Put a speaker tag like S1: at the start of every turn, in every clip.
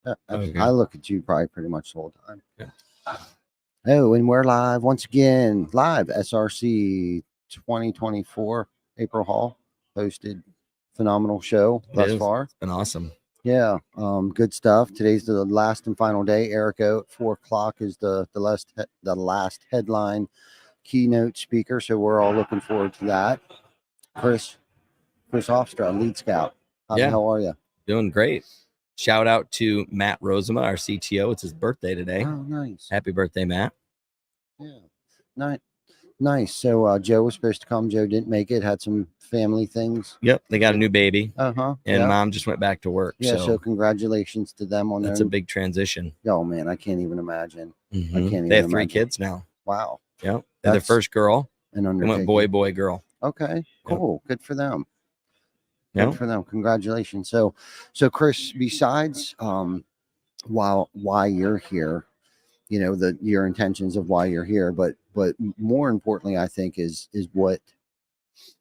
S1: Okay.
S2: I look at you probably pretty much the whole time.
S1: Yeah.
S2: Oh, and we're live once again. Live SRC 2024 April Hall hosted. Phenomenal show
S1: It
S2: thus
S1: is.
S2: far.
S1: It's been awesome.
S2: Yeah, good stuff. Today's the last and final day. Erica at 4 o'clock is the last headline keynote speaker. So we're all looking forward to that. Chris Hofstra, lead scout. How the
S1: Yeah,
S2: hell are you?
S1: doing great. Shout out to Matt Rosema, our CTO. It's his birthday today.
S2: Oh, nice.
S1: Happy birthday, Matt.
S2: Yeah, nice. So Joe was supposed to come. Joe didn't make it. Had some family things.
S1: Yep, they got a new baby.
S2: And
S1: yeah. Mom just went back to work.
S2: Yeah, so congratulations to them on
S1: that's a big transition.
S2: Oh man, I can't even imagine.
S1: Mm-hmm. I can't even. They have 3 kids now.
S2: Wow.
S1: Yep, they're their first girl.
S2: And
S1: went boy, girl.
S2: Okay, cool. Yep. Good for them.
S1: Good
S2: for them. Congratulations. So Chris, besides why you're here, your intentions of why you're here, but more importantly, I think is what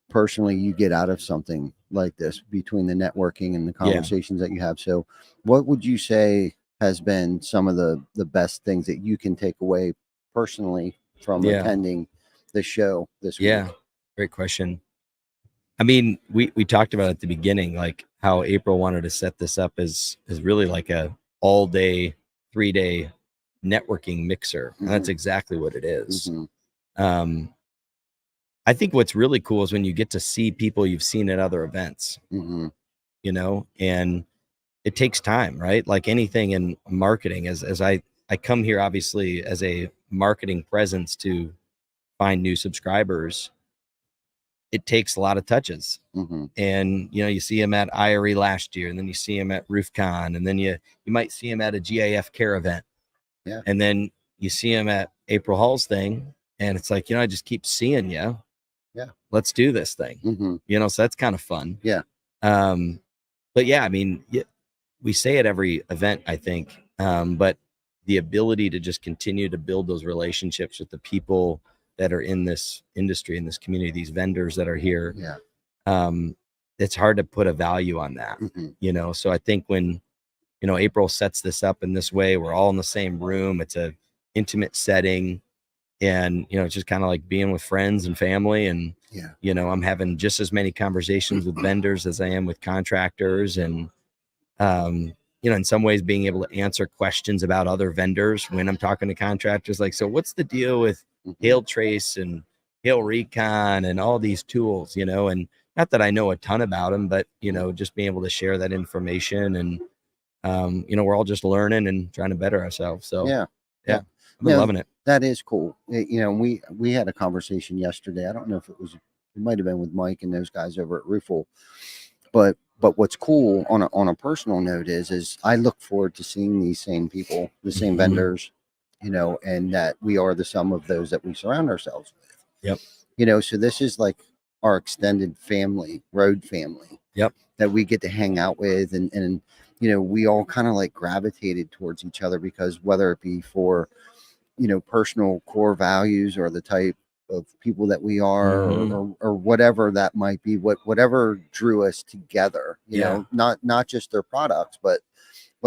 S2: personally you get out of something like this between the networking and the conversations that you have. So what would you say has been some of the best things that you can take away personally from attending the show this week?
S1: Yeah, great question. I mean, we talked about at the beginning, like how April wanted to set this up as really like a all day, 3-day networking mixer. And that's exactly what it is. I think what's really cool is when you get to see people you've seen at other events, and it takes time, right? Like anything in marketing, as I come here, obviously as a marketing presence to find new subscribers, it takes a lot of touches. And you see him at IRE last year, and then you see him at RoofCon, and then you might see him at a GIF Care event, and then you see him at April Hall's thing, and it's like, I just keep seeing you. Let's do this thing. So that's kind of fun. But yeah, I mean, we say at every event, I think, but the ability to just continue to build those relationships with the people that are in this industry, in this community, these vendors that are here. It's hard to put a value on that, So I think when, April sets this up in this way, we're all in the same room. It's a intimate setting, and, it's just kind of like being with friends and family. And, I'm having just as many conversations with vendors as I am with contractors. And, in some ways being able to answer questions about other vendors when I'm talking to contractors, like, so what's the deal with Hail Trace and Hail Recon and all these tools, and not that I know a ton about them, but, just being able to share that information, and, we're all just learning and trying to better ourselves. So I've been loving it.
S2: That is cool. We had a conversation yesterday. I don't know if it might've been with Mike and those guys over at Roofle, but what's cool on a personal note is I look forward to seeing these same people, the same vendors, and that we are the sum of those that we surround ourselves with. So this is like our extended family, road family. That we get to hang out with, and we all kind of like gravitated towards each other because whether it be for, personal core values or the type of people that we are, or whatever that might be, whatever drew us together, not just their products, but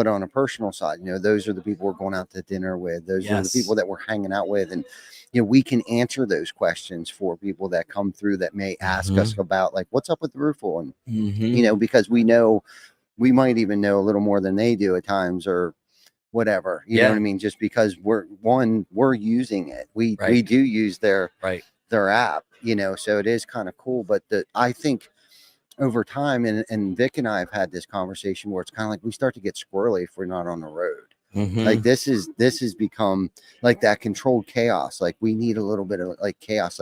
S2: on a personal side, those are the people we're going out to dinner with. Those are the people that we're hanging out with. And, we can answer those questions for people that come through that may ask us about like, what's up with the Roofle? And, because we know, we might even know a little more than they do at times, or whatever, you know what I mean? Just because we're using it. We do use their app, so it is kind of cool. But I think over time, and Vic and I have had this conversation where it's kind of like we start to get squirrely if we're not on the road. Like this has become like that controlled chaos. Like we need a little bit of like chaos,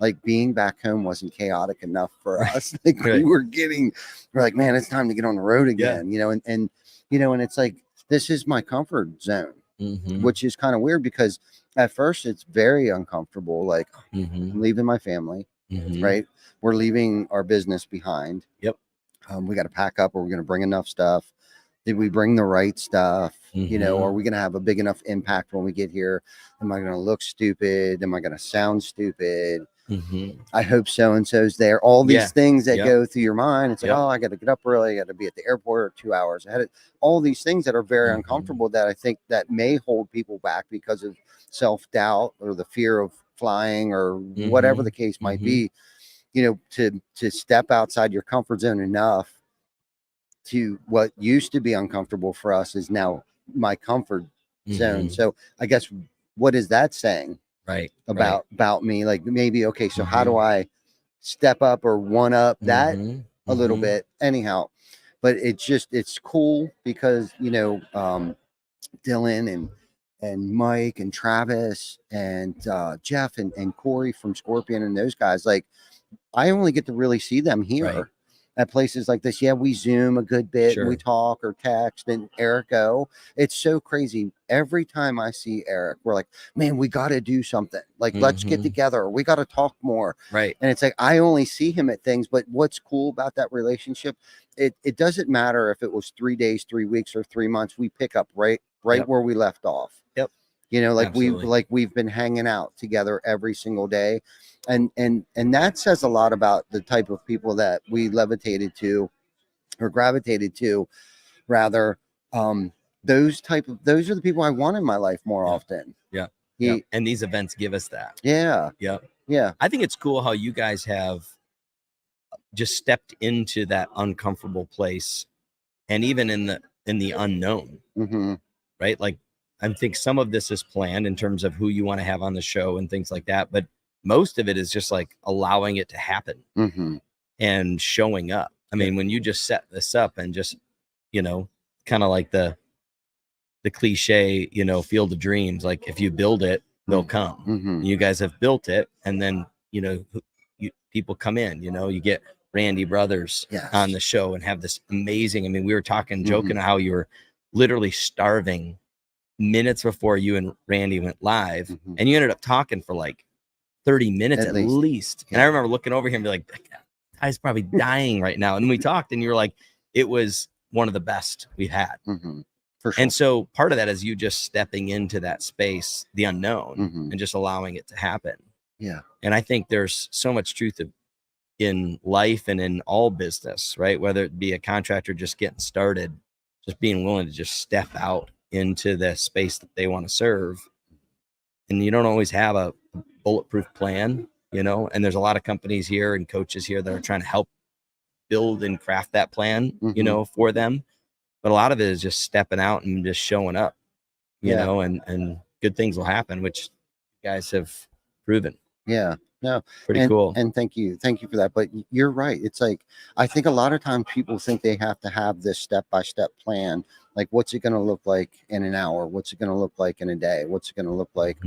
S2: like being back home wasn't chaotic enough for us. Like we're like, man, it's time to get on the road again, and it's like, this is my comfort zone, which is kind of weird because at first it's very uncomfortable. Like I'm leaving my family, right? We're leaving our business behind. We got to pack up. Are we going to bring enough stuff? Did we bring the right stuff? Are we going to have a big enough impact when we get here? Am I going to look stupid? Am I going to sound stupid? I hope so-and-so's there. All these things that
S1: Yep.
S2: go through your mind. It's like,
S1: Yep.
S2: oh, I got to get up early. I got to be at the airport 2 hours ahead. All these things that are very uncomfortable that I think that may hold people back because of self-doubt or the fear of flying or whatever the case might be, you know, to step outside your comfort zone enough to what used to be uncomfortable for us is now my comfort zone. So I guess what is that saying about me? Like maybe, okay, so how do I step up or one up that a little bit anyhow? But it's cool because, you know, Dylan and Mike and Travis and Jeff and Corey from Scorpion and those guys, like I only get to really see them here at places like this. Yeah, we Zoom a good bit and we talk or text and Eric go. It's so crazy. Every time I see Eric, we're like, man, we got to do something. Like, let's get together. We got to talk more. And it's like, I only see him at things, but what's cool about that relationship, it doesn't matter if it was 3 days, 3 weeks, or 3 months. We pick up right where we left off. You know, like we've been hanging out together every single day. And that says a lot about the type of people that we levitated to or gravitated to rather. Those are the people I want in my life more often.
S1: And these events give us that. I think it's cool how you guys have just stepped into that uncomfortable place, and even in the unknown, right? Like, I think some of this is planned in terms of who you want to have on the show and things like that, but most of it is just like allowing it to happen and showing up. I mean, when you just set this up and just, you know, kind of like the cliche, you know, field of dreams, like if you build it, they'll come. You guys have built it, and then, you know, people come in, you know, you get Randy Brothers on the show and have this amazing, I mean, we were talking, joking how you were literally starving minutes before you and Randy went live, and you ended up talking for like 30 minutes at least. And I remember looking over here and be like, that guy's probably dying right now. And we talked, and you were like, it was one of the best we've had. For sure. And so part of that is you just stepping into that space, the unknown, and just allowing it to happen. And I think there's so much truth in life and in all business, right? Whether it be a contractor just getting started, just being willing to just step out into the space that they want to serve. And you don't always have a bulletproof plan, you know, and there's a lot of companies here and coaches here that are trying to help build and craft that plan, you know, for them. But a lot of it is just stepping out and just showing up, you know, and good things will happen, which you guys have proven.
S2: No,
S1: pretty cool.
S2: And thank you for that. But you're right. It's like, I think a lot of times people think they have to have this step-by-step plan. Like, what's it going to look like in an hour? What's it going to look like in a day? What's it going to look like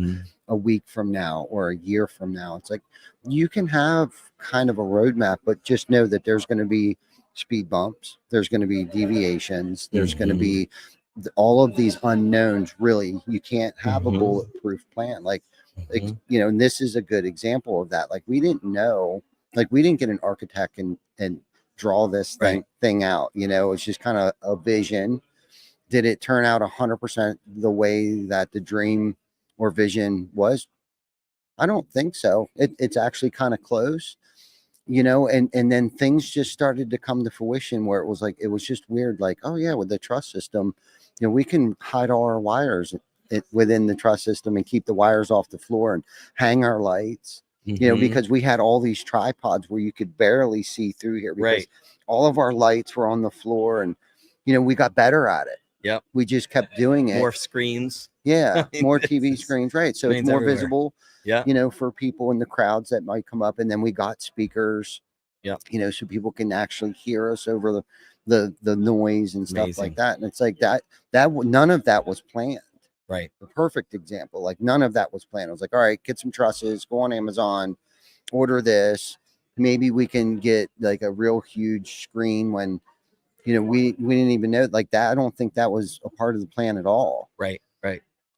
S2: a week from now or a year from now? It's like, you can have kind of a roadmap, but just know that there's going to be speed bumps. There's going to be deviations. There's going to be all of these unknowns. Really, you can't have a bulletproof plan. Like, you know, and this is a good example of that. Like, we didn't know, like, we didn't get an architect and draw this thing out. You know, it's just kind of a vision. Did it turn out 100% the way that the dream or vision was? I don't think so. It's actually kind of close, you know, and then things just started to come to fruition where it was like, it was just weird. Like, oh yeah, with the truss system, you know, we can hide all our wires within the truss system and keep the wires off the floor and hang our lights, you know, because we had all these tripods where you could barely see through here because all of our lights were on the floor, and, you know, we got better at it. We just kept doing it.
S1: More screens.
S2: More TV screens. So it's more everywhere. Visible, you know, for people in the crowds that might come up. And then we got speakers, you know, so people can actually hear us over the noise and stuff like that. And it's like that none of that was planned. The perfect example. Like, none of that was planned. I was like, all right, get some trusses, go on Amazon, order this. Maybe we can get like a real huge screen when, you know, we didn't even know like that. I don't think that was a part of the plan at all.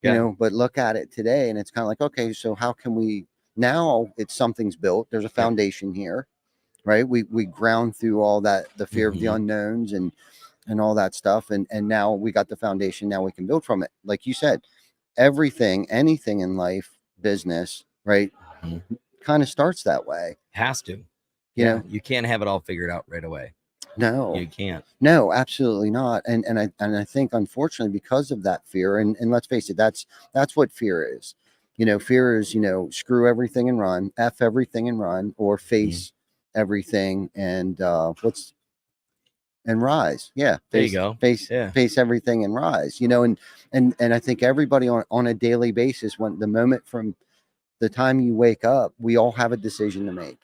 S2: You know, but look at it today and it's kind of like, okay, so how can we, now it's something's built. There's a foundation here, right? We ground through all that, the fear of the unknowns and all that stuff. And now we got the foundation. Now we can build from it. Like you said, anything in life, business, right? kind of starts that way.
S1: Has to.
S2: You know,
S1: you can't have it all figured out right away.
S2: no,
S1: You can't.
S2: no, absolutely not. And I think unfortunately because of that fear, and let's face it, that's what fear is. You know, fear is, you know, screw everything and run, F everything and run, or face everything and rise. Yeah,
S1: There you go.
S2: face everything and rise. You know, and I think everybody on a daily basis, when the moment from the time you wake up, we all have a decision to make.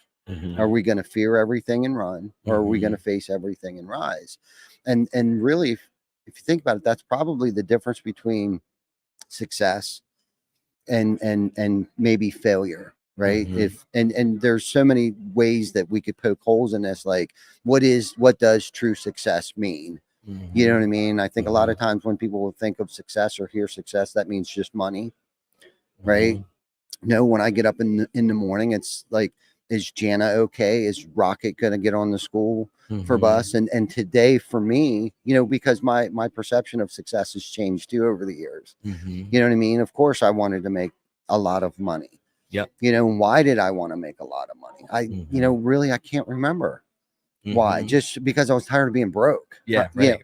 S2: Are we going to fear everything and run, or are we going to face everything and rise? And really, if you think about it, that's probably the difference between success and maybe failure, right? If and there's so many ways that we could poke holes in this, like what does true success mean? You know what I mean? I think a lot of times when people will think of success or hear success, that means just money, right? No, when I get up in the morning, it's like, is Jana okay? Is Rocket going to get on the school for bus? And today for me, you know, because my perception of success has changed too over the years. You know what I mean? Of course, I wanted to make a lot of money.
S1: Yep.
S2: You know, why did I want to make a lot of money? You know, really, I can't remember why. Just because I was tired of being broke.
S1: Yeah, right.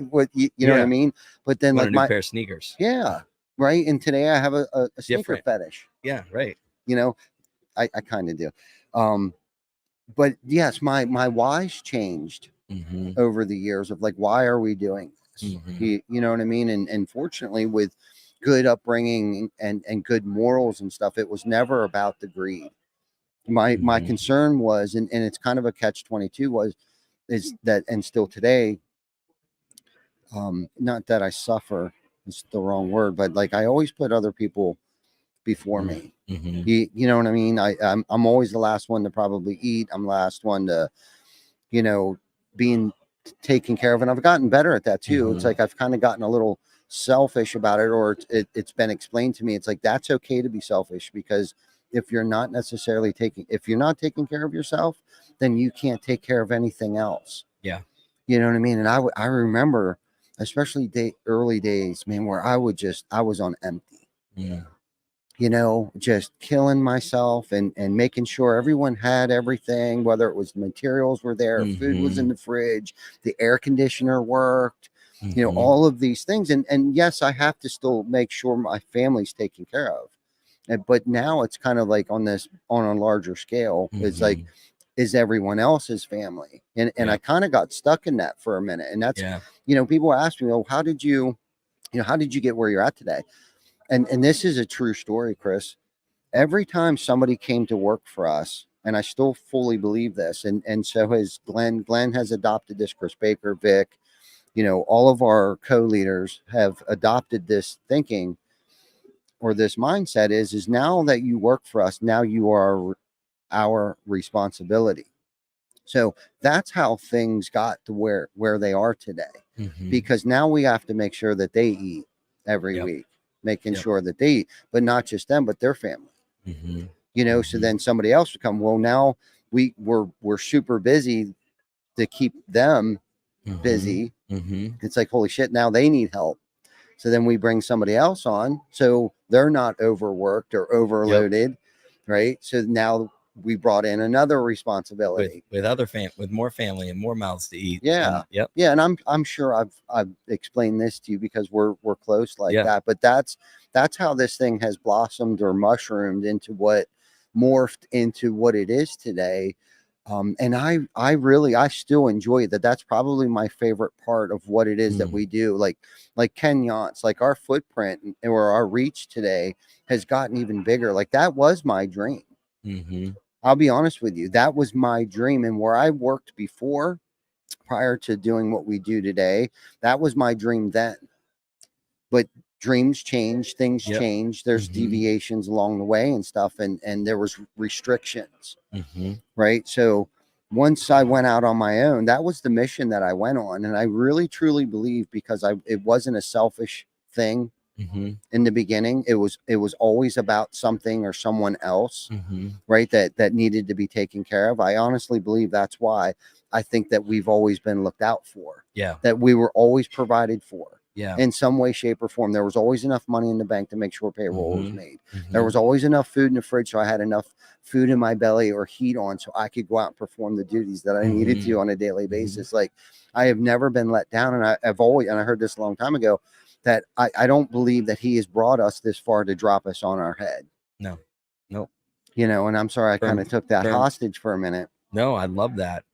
S2: What you know what I mean? But then,
S1: Want
S2: like
S1: a new pair of sneakers.
S2: Yeah. Right. And today I have a sneaker fetish.
S1: Yeah, right.
S2: You know, I kind of do. But yes, my why's changed over the years of like, why are we doing this? You know what I mean? And fortunately, with good upbringing and good morals and stuff, it was never about the greed. My concern was, and it's kind of a catch-22 is that, and still today, not that I suffer, it's the wrong word, but like I always put other people before me. You know what I mean? I'm always the last one to probably eat. I'm the last one to, you know, being taken care of. And I've gotten better at that too. It's like I've kind of gotten a little selfish about it, or it's been explained to me. It's like, that's okay to be selfish, because if you're not taking care of yourself, then you can't take care of anything else.
S1: Yeah.
S2: You know what I mean? And I remember, especially early days, man, where I was on empty.
S1: Yeah.
S2: You know, just killing myself and making sure everyone had everything, whether it was the materials were there, food was in the fridge, the air conditioner worked, you know, all of these things. And yes, I have to still make sure my family's taken care of. But now it's kind of like on a larger scale. It's like, is everyone else's family? And I kind of got stuck in that for a minute. And that's, you know, people ask me, oh, how did you get where you're at today? And this is a true story, Chris. Every time somebody came to work for us, and I still fully believe this, and so has Glenn. Glenn has adopted this, Chris Baker, Vic, you know, all of our co-leaders have adopted this thinking, or this mindset is now that you work for us, now you are our responsibility. So that's how things got to where they are today, because now we have to make sure that they eat every week, making sure that they eat, but not just them, but their family. You know, so then somebody else would come. Well, now we're super busy to keep them busy. It's like, holy shit, now they need help. So then we bring somebody else on, so they're not overworked or overloaded, right? So now we brought in another responsibility
S1: with more family and more mouths to eat.
S2: Yeah.
S1: And,
S2: and I'm sure I've explained this to you because we're close like that. But that's how this thing has blossomed or mushroomed into what morphed into what it is today. And I still enjoy it. That's probably my favorite part of what it is that we do. Like Ken Yance, like our footprint or our reach today has gotten even bigger. Like that was my dream. I'll be honest with you. That was my dream. And where I worked before, prior to doing what we do today, that was my dream then. But dreams change, things change. There's deviations along the way and stuff. And there was restrictions, right? So once I went out on my own, that was the mission that I went on. And I really, truly believe, because it wasn't a selfish thing. In the beginning, it was always about something or someone else, right? That needed to be taken care of. I honestly believe that's why I think that we've always been looked out for. That we were always provided for.
S1: Yeah.
S2: in some way, shape, or form. There was always enough money in the bank to make sure payroll was
S1: Mhm.
S2: made. There was always enough food in the fridge, so I had enough food in my belly or heat on, so I could go out and perform the duties that I needed to on a daily basis. Like, I have never been let down, and I've always, and I heard this a long time ago, that I don't believe that he has brought us this far to drop us on our head.
S1: No. Nope.
S2: You know, and I'm sorry I kind of took that
S1: Firm.
S2: hostage for a minute.
S1: No, I love that.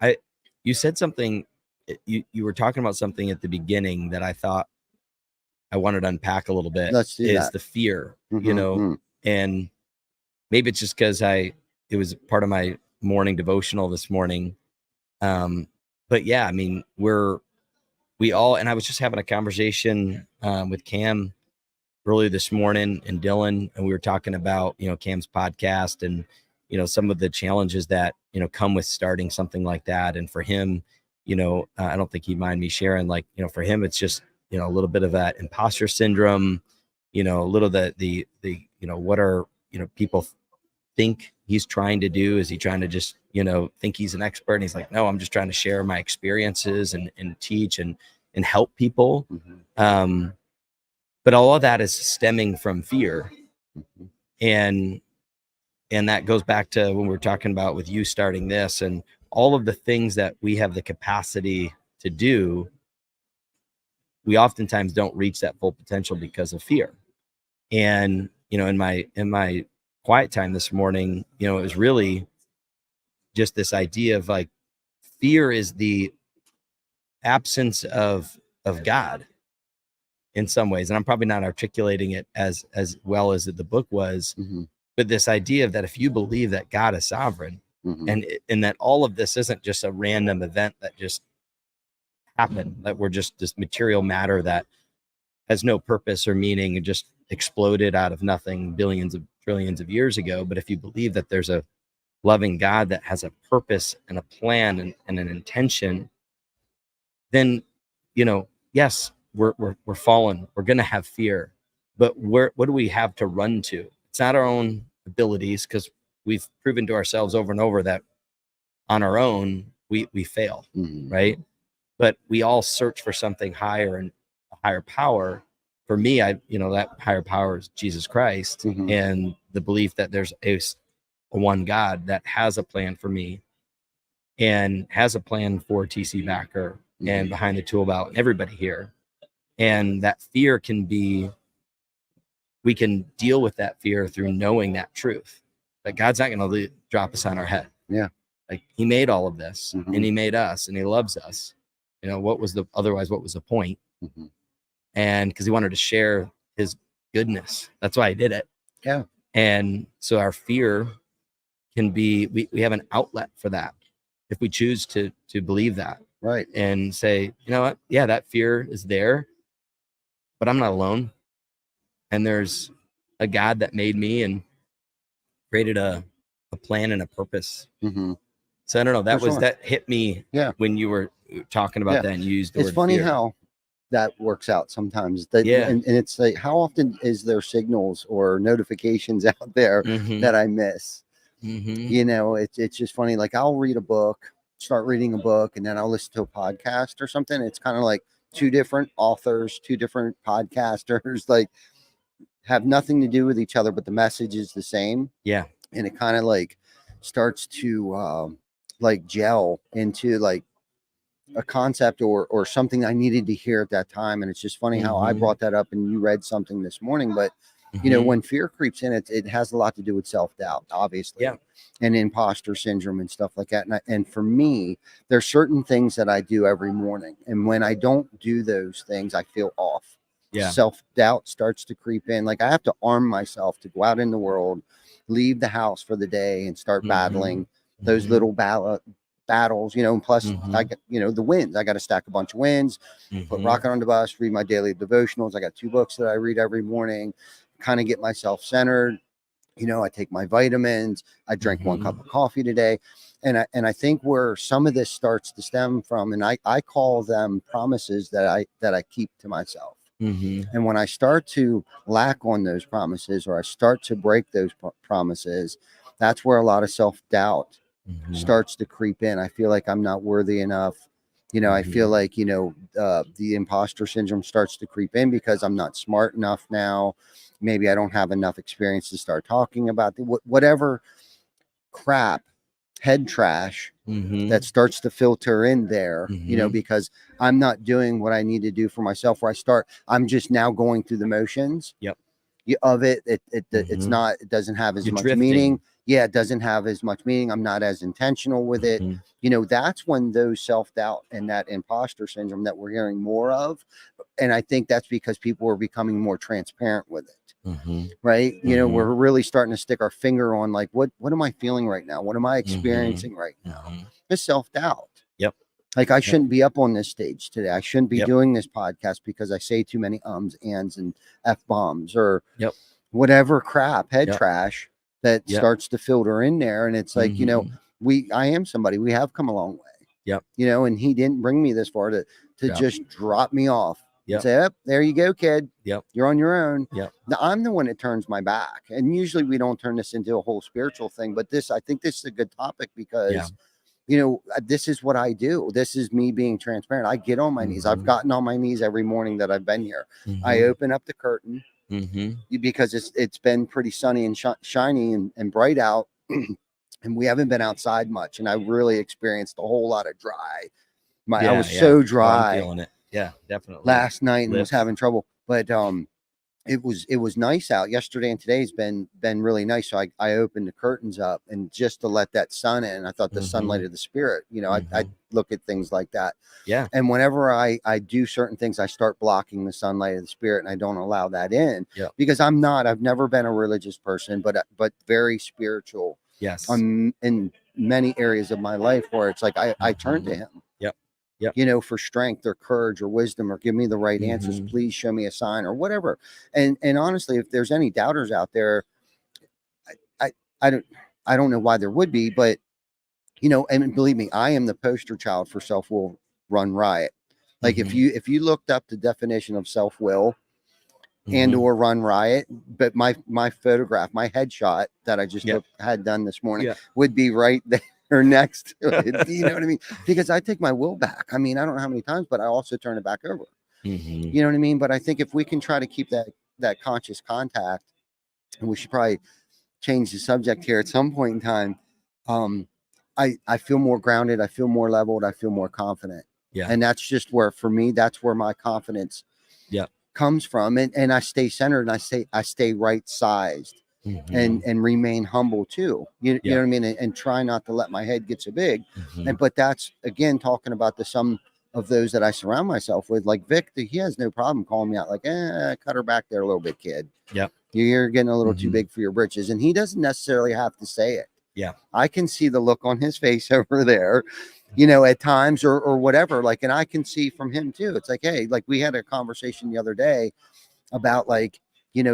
S1: You said something. You were talking about something at the beginning that I thought I wanted to unpack a little bit.
S2: Let's do
S1: is
S2: that.
S1: the fear,
S2: Mhm.
S1: and maybe it's just because it was part of my morning devotional this morning. But yeah, I mean, we all, and I was just having a conversation with Cam earlier this morning and Dylan, and we were talking about, Cam's podcast and, some of the challenges that, come with starting something like that. And for him, I don't think he'd mind me sharing, like, for him, it's just, a little bit of that imposter syndrome, a little the, what are, people think he's trying to do? Is he trying to just, think he's an expert? And he's like, no, I'm just trying to share my experiences and teach and help people. But all of that is stemming from fear. And that goes back to when we're talking about with you starting this and all of the things that we have the capacity to do. We oftentimes don't reach that full potential because of fear. And, in my quiet time this morning, it was really just this idea of like, fear is the absence of God in some ways. And I'm probably not articulating it as well as the book was, but this idea of that if you believe that God is sovereign and that all of this isn't just a random event that just happened, that we're just this material matter that has no purpose or meaning and just exploded out of nothing billions of trillions of years ago. But if you believe that there's a loving God that has a purpose and a plan and an intention, then, yes, we're fallen. We're going to have fear, but what do we have to run to? It's not our own abilities, because we've proven to ourselves over and over that on our own, we fail, right? But we all search for something higher and a higher power. For me, that higher power is Jesus Christ, and the belief that there's a one God that has a plan for me and has a plan for TC Backer and behind the Toolbelt and everybody here. And that fear we can deal with that fear through knowing that truth, that God's not going to drop us on our head.
S2: Yeah.
S1: Like, he made all of this and he made us and he loves us. What was the point? And because he wanted to share his goodness. That's why he did it.
S2: Yeah.
S1: And so our fear can be, we have an outlet for that if we choose to believe that.
S2: Right.
S1: And say, you know what? Yeah, that fear is there, but I'm not alone. And there's a God that made me and created a plan and a purpose. So I don't know. That hit me when you were talking about that and used the word fear.
S2: It's funny how that works out sometimes. And it's like, how often is there signals or notifications out there that I miss? It's just funny. Like, I'll start reading a book, and then I'll listen to a podcast or something. It's kind of like two different authors, two different podcasters, like, have nothing to do with each other, but the message is the same.
S1: Yeah.
S2: And it kind of like starts to like gel into like a concept or something I needed to hear at that time. And it's just funny how I brought that up and you read something this morning, but when fear creeps in, it has a lot to do with self-doubt, obviously, and imposter syndrome and stuff like that. And for me, there's certain things that I do every morning. And when I don't do those things, I feel off. Self-doubt starts to creep in. Like, I have to arm myself to go out in the world, leave the house for the day, and start battling those little battles, and plus I got, the wins. I got to stack a bunch of wins, put rocket on the bus, read my daily devotionals. I got 2 books that I read every morning, kind of get myself centered. I take my vitamins. I drink 1 cup of coffee today. And I think where some of this starts to stem from, and I call them promises that I keep to myself. And when I start to lack on those promises, or I start to break those promises, that's where a lot of self-doubt starts to creep in. I feel like I'm not worthy enough. You know, I feel
S1: Mhm.
S2: like, the imposter syndrome starts to creep in because I'm not smart enough now. Maybe I don't have enough experience to start talking about whatever crap, head trash that
S1: Mhm.
S2: starts to filter in there,
S1: Mhm.
S2: because I'm not doing what I need to do for myself, where I'm just now going through the motions
S1: Yep.
S2: of it. It's
S1: Mhm.
S2: not, it doesn't have as
S1: You're
S2: much meaning.
S1: drifting.
S2: Yeah, it doesn't have as much meaning. I'm not as intentional with it.
S1: Mhm.
S2: That's when those self-doubt and that imposter syndrome that we're hearing more of. And I think that's because people are becoming more transparent with it.
S1: Mhm.
S2: Right. We're
S1: Mhm.
S2: really starting to stick our finger on, like, what am I feeling right now? What am I
S1: Mhm.
S2: experiencing right now?
S1: Mhm.
S2: It's self-doubt.
S1: Yep.
S2: Like, I
S1: Yep.
S2: shouldn't be up on this stage today. I shouldn't be
S1: Yep.
S2: doing this podcast because I say too many ums, ands, and F bombs, or
S1: Yep.
S2: whatever crap, head
S1: Yep.
S2: trash that
S1: Yep.
S2: starts to filter in there. And it's like,
S1: Mhm.
S2: I am somebody, we have come a long way,
S1: Yep.
S2: and he didn't bring me this far to
S1: Yep.
S2: just drop me off and
S1: Yep.
S2: say, "Up, there you go, kid.
S1: Yep.
S2: You're on your own."
S1: Yep.
S2: Now, I'm the one that turns my back. And usually we don't turn this into a whole spiritual thing, but I think this is a good topic
S1: Yeah.
S2: because, this is what I do. This is me being transparent. I get on my knees. I've
S1: Mhm.
S2: gotten on my knees every morning that I've been here. I
S1: Mhm.
S2: open up the curtain
S1: Mhm.
S2: because it's been pretty sunny and shiny and bright out. And we haven't been outside much. And I really experienced a whole lot of dry. I
S1: Yeah.
S2: was
S1: Yeah.
S2: so
S1: Oh, I'm
S2: dry
S1: feeling it. Yeah. Definitely.
S2: last night and was
S1: Lifts.
S2: having trouble. But it was nice out yesterday, and today's been really nice. So I opened the curtains up, and just to let that sun in. I thought the sunlight
S1: Mhm.
S2: of the spirit. I
S1: Mhm.
S2: look at things like that.
S1: Yeah.
S2: And whenever I do certain things, I start blocking the sunlight of the spirit, and I don't allow that in
S1: Yep.
S2: because I've never been a religious person, but very spiritual
S1: Yes.
S2: in many areas of my life, where it's like I turn to
S1: Mhm.
S2: him,
S1: Yep. Yep.
S2: for strength or courage or wisdom, or give me the right answers.
S1: Mhm.
S2: Please show me a sign or whatever. And honestly, if there's any doubters out there, I, I don't, I don't know why there would be, but and believe me, I am the poster child for self-will run riot. Like, if
S1: Mhm.
S2: you looked up the definition of self-will and
S1: Mhm.
S2: or run riot, but my photograph, my headshot that I just
S1: Yep.
S2: had done this morning
S1: Yeah.
S2: would be right there next to it. Do you know what I mean? Because I take my will back. I mean, I don't know how many times, but I also turn it back over.
S1: Mhm.
S2: You know what I mean? But I think if we can try to keep that conscious contact, and we should probably change the subject here at some point in time. Um, I feel more grounded. I feel more leveled. I feel more confident.
S1: Yeah.
S2: And that's just where, for me, that's where my confidence
S1: Yep.
S2: comes from. And I stay centered, and I stay right sized, and
S1: Mhm.
S2: remain humble too. You know
S1: Yep.
S2: what I mean? And try not to let my head get so big.
S1: Mhm.
S2: But that's, again, talking about the sum of those that I surround myself with. Like Vic, he has no problem calling me out, like, cut her back there a little bit, kid.
S1: Yep.
S2: You're getting a little too
S1: Mhm.
S2: big for your britches. And he doesn't necessarily have to say it.
S1: Yeah.
S2: I can see the look on his face over there, at times, or whatever. Like, and I can see from him too. It's like, hey, like, we had a conversation the other day about, like,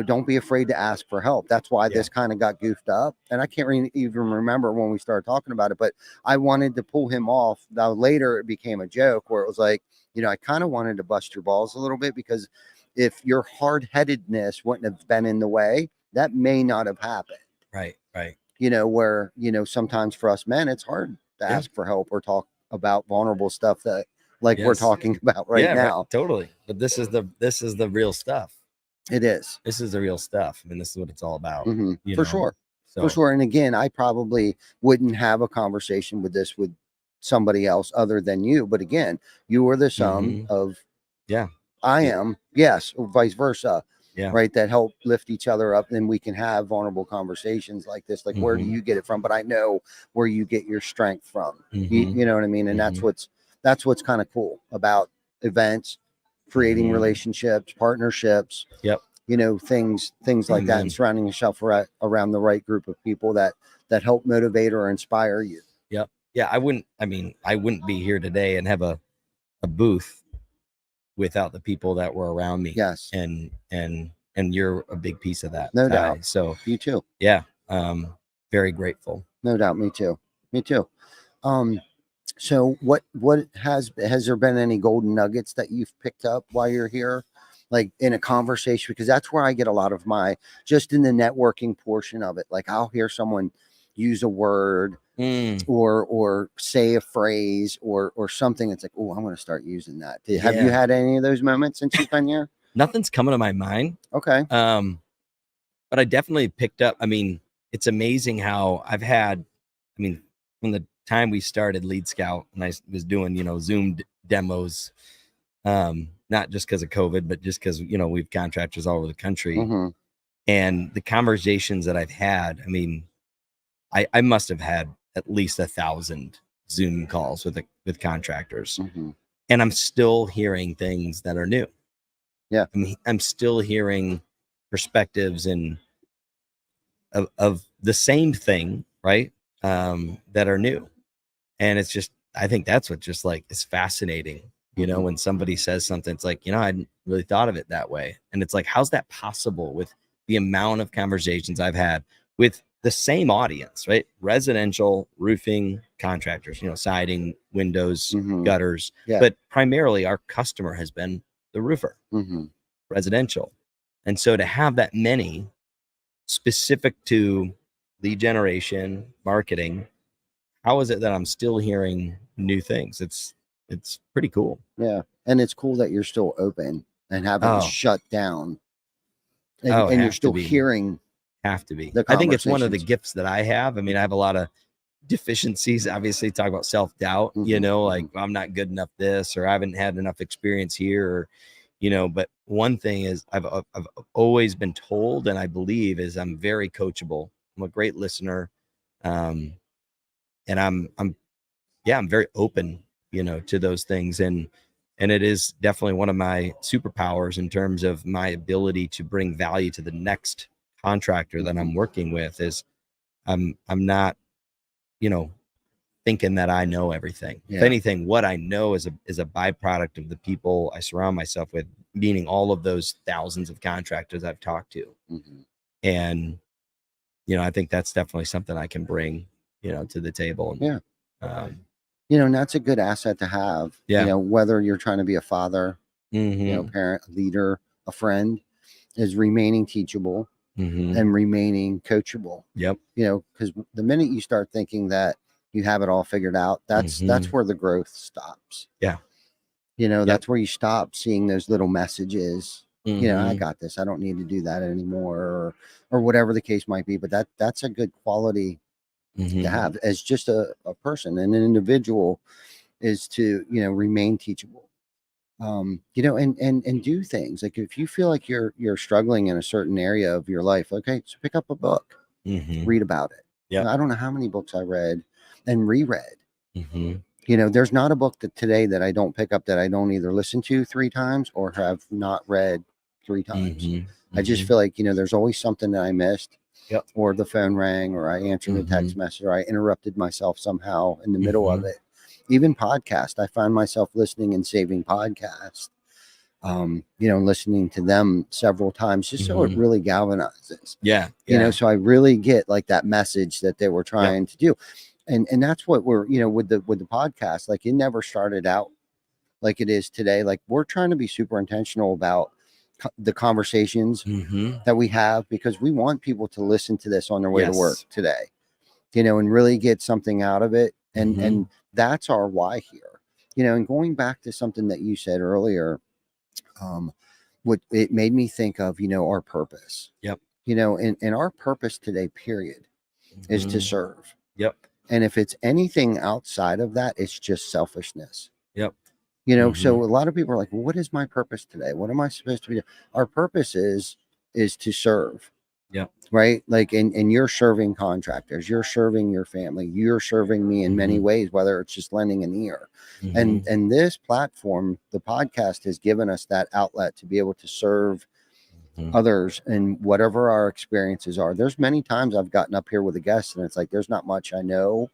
S2: don't be afraid to ask for help. That's why
S1: Yeah.
S2: this kind of got goofed up. And I can't even remember when we started talking about it, but I wanted to pull him off. Now, later it became a joke where it was like, I kind of wanted to bust your balls a little bit, because if your hard headedness wouldn't have been in the way, that may not have happened.
S1: Right. Right.
S2: Where, sometimes for us men, it's hard to
S1: Yeah.
S2: ask for help or talk about vulnerable stuff that, like, we're
S1: Yes.
S2: talking about right
S1: Yeah. Right.
S2: now.
S1: Totally. But this is the real stuff.
S2: It is.
S1: This is the real stuff. I mean, this is what it's all about. You
S2: For
S1: know.
S2: sure. For
S1: So.
S2: sure. And again, I probably wouldn't have a conversation with somebody else other than you. But again, you are the sum
S1: Mhm.
S2: of
S1: Yeah.
S2: I
S1: Yeah.
S2: am, yes, or vice versa,
S1: Yeah.
S2: right? That help lift each other up. And we can have vulnerable conversations like this. Like, where do
S1: Mhm.
S2: you get it from? But I know where you get your strength from. You,
S1: Mhm.
S2: you know what I mean? And
S1: Mhm.
S2: that's what's kind of cool about events, creating
S1: Mhm.
S2: relationships, partnerships,
S1: Yep.
S2: things like that, and
S1: Amen.
S2: surrounding yourself around the right group of people that help motivate or inspire you.
S1: Yep. Yeah. I wouldn't be here today and have a booth without the people that were around me,
S2: Yes,
S1: and you're a big piece of that,
S2: no
S1: Ty.
S2: doubt.
S1: So
S2: You too.
S1: yeah, very grateful.
S2: No doubt. Me too. um so what has there been any golden nuggets that you've picked up while you're here, like in a conversation? Because that's where I get a lot of my, just in the networking portion of it. Like, I'll hear someone use a word or say a phrase or something. It's like, oh, I'm going to start using that. Have you had any of those moments since you've been here?
S1: Nothing's coming to my mind.
S2: Okay.
S1: But I definitely picked up. I mean, it's amazing how I've had, I mean, from the time we started Lead Scout and I was doing, Zoom demos, not just because of COVID, but just because, we've contractors all over the country.
S2: Mm-hmm.
S1: And the conversations that I've had, I mean, I must have had at least 1,000 Zoom calls with contractors.
S2: Mm-hmm.
S1: And I'm still hearing things that are new.
S2: Yeah.
S1: I mean, I'm still hearing perspectives and of the same thing, right? That are new. And it's just, I think that's what just like is fascinating, when somebody says something, it's like, I hadn't really thought of it that way. And it's like, how's that possible with the amount of conversations I've had with the same audience, right? Residential roofing contractors, siding, windows, gutters, but primarily our customer has been the roofer, residential. And so to have that many specific to lead generation, marketing, how is it that I'm still hearing new things? It's pretty cool.
S2: Yeah. And it's cool that you're still open and haven't shut down. And you're still hearing.
S1: Have to be. I think it's one of the gifts that I have. I mean, I have a lot of deficiencies, obviously. Talk about self-doubt, like I'm not good enough this, or I haven't had enough experience here, or but one thing is I've always been told, and I believe, is I'm very coachable. I'm a great listener. And I'm very open, to those things. And it is definitely one of my superpowers in terms of my ability to bring value to the next contractor that I'm working with. Is I'm not, thinking that I know everything. Yeah. If anything, what I know is a byproduct of the people I surround myself with, meaning all of those thousands of contractors I've talked to. And, I think that's definitely something I can bring, to the table.
S2: Yeah. And that's a good asset to have. Yeah. Whether you're trying to be a father, parent, leader, a friend, is remaining teachable and remaining coachable.
S1: Yep.
S2: Because the minute you start thinking that you have it all figured out, that's where the growth stops.
S1: Yeah.
S2: That's where you stop seeing those little messages. I got this. I don't need to do that anymore, or whatever the case might be. But that's a good quality to have as just a person and an individual, is to remain teachable. And do things. Like if you feel like you're struggling in a certain area of your life, okay, so pick up a book, read about it.
S1: Yeah.
S2: I don't know how many books I read and reread. There's not a book today that I don't pick up that I don't either listen to 3 times or have not read 3 times. I just feel like, there's always something that I missed.
S1: Yep.
S2: Or the phone rang, or I answered a text message, or I interrupted myself somehow in the middle of it. Even podcast, I find myself listening and saving podcasts, listening to them several times, just so it really galvanizes.
S1: Yeah.
S2: So I really get like that message that they were trying to do. And that's what we're, with the podcast, like it never started out like it is today. Like we're trying to be super intentional about the conversations that we have, because we want people to listen to this on their way to work today, and really get something out of it. And that's our why here, and going back to something that you said earlier, what it made me think of, our purpose.
S1: Yep.
S2: And our purpose today, period, is to serve.
S1: Yep.
S2: And if it's anything outside of that, it's just selfishness.
S1: Yep.
S2: So a lot of people are like, well, what is my purpose today? What am I supposed to be doing? Our purpose is to serve.
S1: Yeah.
S2: Right. Like, and you're serving contractors, you're serving your family, you're serving me in many ways, whether it's just lending an ear. And this platform, the podcast, has given us that outlet to be able to serve others and whatever our experiences are. There's many times I've gotten up here with a guest and it's like, there's not much I know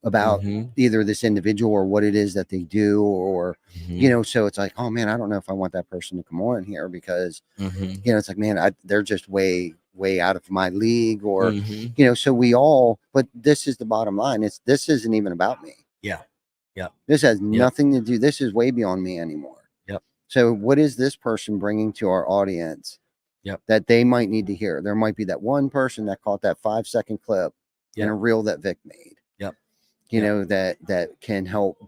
S2: about either this individual or what it is that they do, or so it's like, oh man, I don't know if I want that person to come on here, because it's like, man, they're just way out of my league, or so we all, but this is the bottom line, this isn't even about me. This has nothing to do, this is way beyond me anymore. So what is this person bringing to our audience that they might need to hear? There might be that one person that caught that 5-second clip and a reel that Vic made.
S1: Yep.
S2: You know, that can help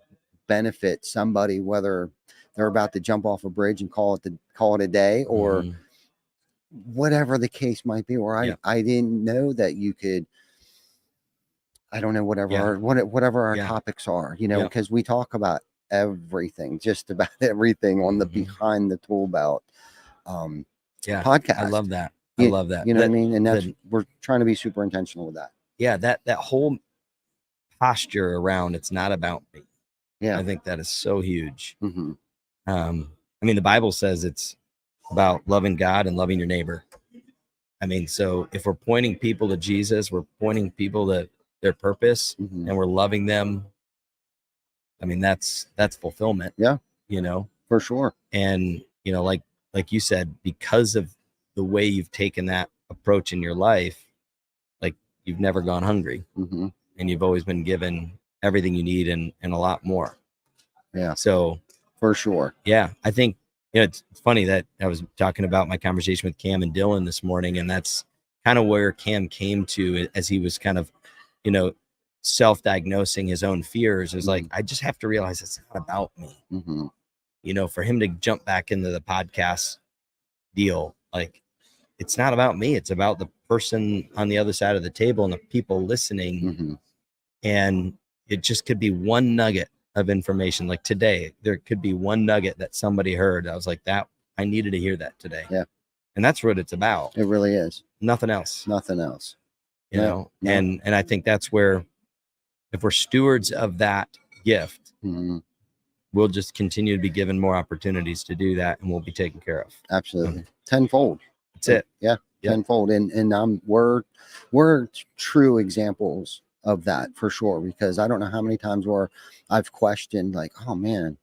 S2: benefit somebody, whether they're about to jump off a bridge and call it a day, or whatever the case might be. Or I didn't know that you could. I don't know, whatever our topics are, you know, because we talk about everything, just about everything on the Behind the Toolbelt podcast.
S1: I love that. I love that.
S2: You know what I mean? And we're trying to be super intentional with that.
S1: Yeah, that whole posture around it's not about me.
S2: Yeah,
S1: I think that is so huge. I mean, the Bible says it's about loving God and loving your neighbor. I mean, so if we're pointing people to Jesus, we're pointing people to their purpose, and we're loving them. I mean, that's fulfillment.
S2: Yeah,
S1: you know,
S2: for sure.
S1: And you know, like you said, because of the way you've taken that approach in your life, like you've never gone hungry, and you've always been given everything you need and a lot more.
S2: Yeah.
S1: So
S2: for sure.
S1: Yeah, I think it's funny that I was talking about my conversation with Cam and Dylan this morning, and that's kind of where Cam came to as he was kind of, self-diagnosing his own fears. Is like, I just have to realize it's not about me. For him to jump back into the podcast deal, like it's not about me. It's about the person on the other side of the table and the people listening. And it just could be one nugget of information. Like today, there could be one nugget that somebody heard. I was like, I needed to hear that today.
S2: Yeah.
S1: And that's what it's about.
S2: It really is.
S1: Nothing else.
S2: Nothing else.
S1: You know, and I think that's where, if we're stewards of that gift, we'll just continue to be given more opportunities to do that, and we'll be taken care of.
S2: Absolutely. Tenfold.
S1: That's it.
S2: Yeah. Tenfold. And we're true examples of that for sure, because I don't know how many times where I've questioned, like, oh man,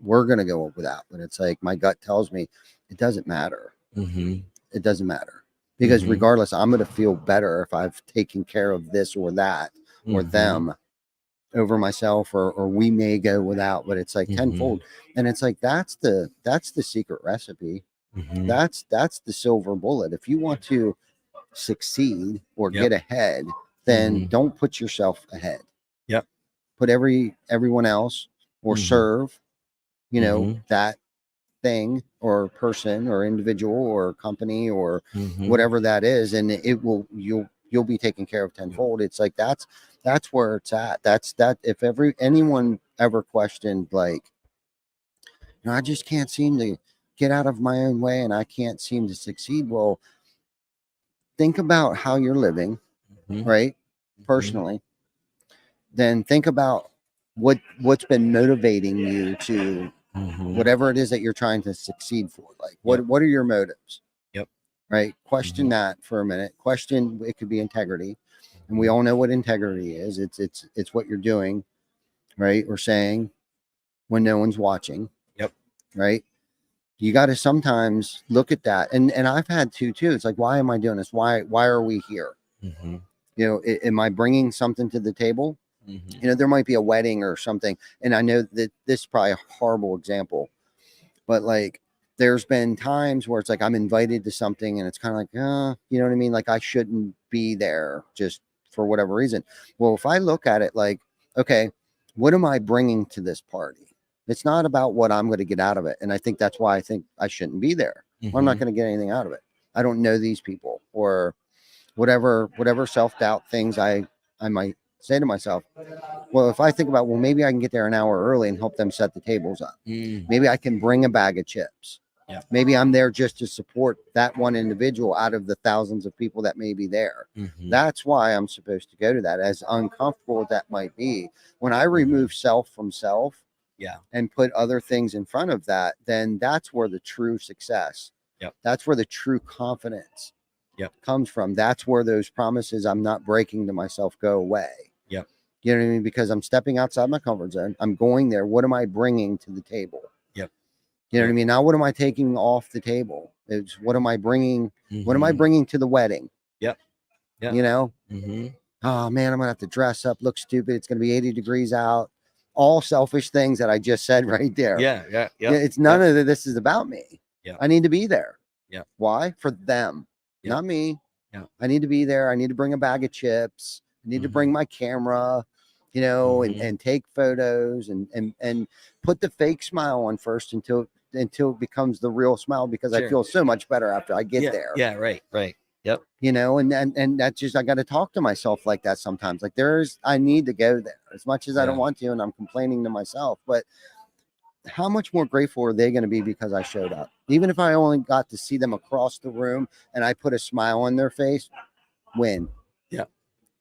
S2: we're going to go with that. But it's like, my gut tells me it doesn't matter. It doesn't matter, because regardless, I'm going to feel better if I've taken care of this or that or them over myself, or we may go without, but it's like tenfold. And it's like, that's the secret recipe. That's the silver bullet. If you want to succeed or get ahead, then don't put yourself ahead. Put everyone else, or serve, that thing or person or individual or company or whatever that is, and you'll be taken care of tenfold. It's like, that's where it's at. If anyone ever questioned, like, I just can't seem to get out of my own way and I can't seem to succeed. Well, think about how you're living, right? Personally. Then think about what's been motivating you to whatever it is that you're trying to succeed for. Like, what are your motives? Right? Question that for a minute. Question, it could be integrity. And we all know what integrity is. It's what you're doing, right? Or saying when no one's watching. Right? You got to sometimes look at that. And I've had to too. It's like, why am I doing this? Why are we here? Am I bringing something to the table? There might be a wedding or something. And I know that this is probably a horrible example, but like, there's been times where it's like, I'm invited to something and it's kind of like, you know what I mean? Like, I shouldn't be there just for whatever reason. Well, if I look at it like, okay, what am I bringing to this party? It's not about what I'm going to get out of it. And I think that's why I think I shouldn't be there. I'm not going to get anything out of it. I don't know these people, or whatever self-doubt things I might say to myself. Well, if I think about, well, maybe I can get there an hour early and help them set the tables up. Maybe I can bring a bag of chips. Maybe I'm there just to support that one individual out of the thousands of people that may be there. That's why I'm supposed to go to that, as uncomfortable as that might be. When I remove self from self and put other things in front of that, then that's where the true success, that's where the true confidence comes from. That's where those promises I'm not breaking to myself go away. You know what I mean? Because I'm stepping outside my comfort zone. I'm going there. What am I bringing to the table? You know what I mean? Now, what am I taking off the table? It's what am I bringing? What am I bringing to the wedding? You know? Oh man, I'm gonna have to dress up, look stupid. It's gonna be 80 degrees out. All selfish things that I just said right there. It's none of this is about me. I need to be there. Why? For them, not me. I need to be there. I need to bring a bag of chips. I need to bring my camera, you know, and take photos and put the fake smile on first until it becomes the real smile, because I feel so much better after I get there.
S1: Yeah, right. Yep.
S2: You know, and that's just, I got to talk to myself like that sometimes. Like I need to go there as much as I don't want to, and I'm complaining to myself, but how much more grateful are they going to be because I showed up? Even if I only got to see them across the room and I put a smile on their face, win.
S1: Yeah.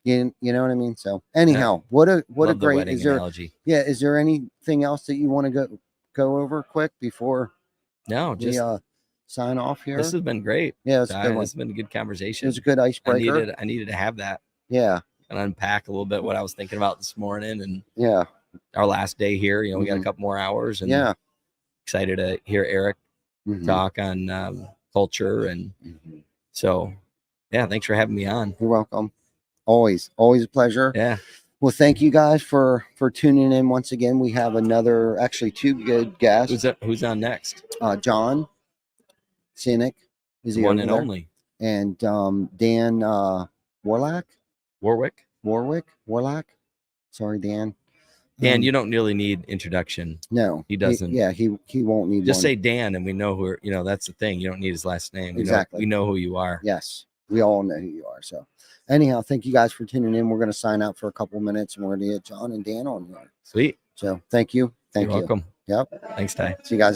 S2: You know what I mean? So anyhow, what a great,
S1: analogy.
S2: Yeah. Is there anything else that you want to go over quick before
S1: just
S2: we sign off here?
S1: This has been great.
S2: Yeah, it's a good one.
S1: This has been a good conversation.
S2: It was a good icebreaker.
S1: I needed to have that.
S2: Yeah.
S1: And unpack a little bit what I was thinking about this morning, and
S2: our
S1: last day here. You know, we got a couple more hours, and excited to hear Eric talk on culture, and so thanks for having me on.
S2: You're welcome. Always a pleasure.
S1: Yeah.
S2: Well, thank you guys for tuning in once again. We have actually two good guests.
S1: Who's on next?
S2: John Cynic is the
S1: one and only,
S2: and Dan Warwick. Sorry, Dan.
S1: Dan, you don't really need introduction.
S2: No,
S1: he doesn't.
S2: He won't need.
S1: Just say Dan, and we know who. You know, that's the thing. You don't need his last name.
S2: Exactly.
S1: We know who you are.
S2: Yes, we all know who you are. So, anyhow, thank you guys for tuning in. We're going to sign out for a couple minutes, and we're going to get John and Dan on here.
S1: Sweet.
S2: So, thank you.
S1: You're welcome.
S2: Yep.
S1: Thanks, Ty.
S2: See you guys.